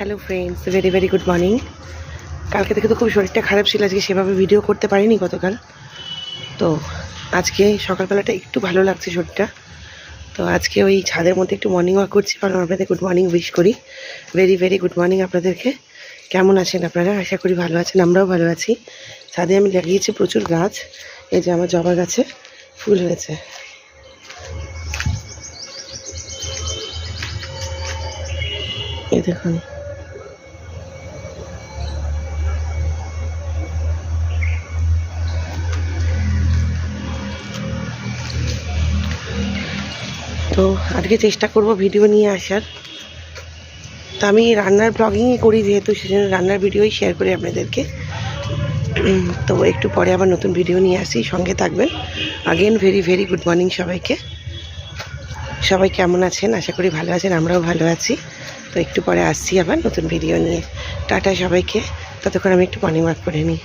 Hello friends, very very good morning. কালকে থেকে তো খুব শরীরটা খারাপ ছিল, আজকে সেভাবে ভিডিও করতে পারিনি গতকাল। তো আজকে সকালবেলাটা একটু ভালো লাগছে শরীরটা। তো আজকে ওই ছাদের মধ্যে একটু মর্নিং ওয়াক করছি, কারণ আপনাদের গুড মর্নিং উইশ করি। ভেরি ভেরি গুড মর্নিং আপনাদেরকে। কেমন আছেন আপনারা? আশা করি ভালো আছেন, আমরাও ভালো আছি। ছাদে আমি লাগিয়েছি প্রচুর গাছ। এই যে আমার জবা গাছে ফুল হয়েছে। এই দেখুন, তো আজকে চেষ্টা করব ভিডিও নিয়ে আসার। তো আমি রান্নার ব্লগিংই করি যেহেতু, সেজন্য রান্নার ভিডিওই শেয়ার করি আপনাদেরকে। তো একটু পরে আবার নতুন ভিডিও নিয়ে আসি, সঙ্গে থাকবেন। Again very very good morning সবাইকে। সবাই কেমন আছেন? আশা করি ভালো আছেন, আমরাও ভালো আছি। তো একটু পরে আসছি আবার নতুন ভিডিও নিয়ে। টাটা সবাইকে। ততক্ষণ আমি একটু মর্নিং ওয়াক করে নিই।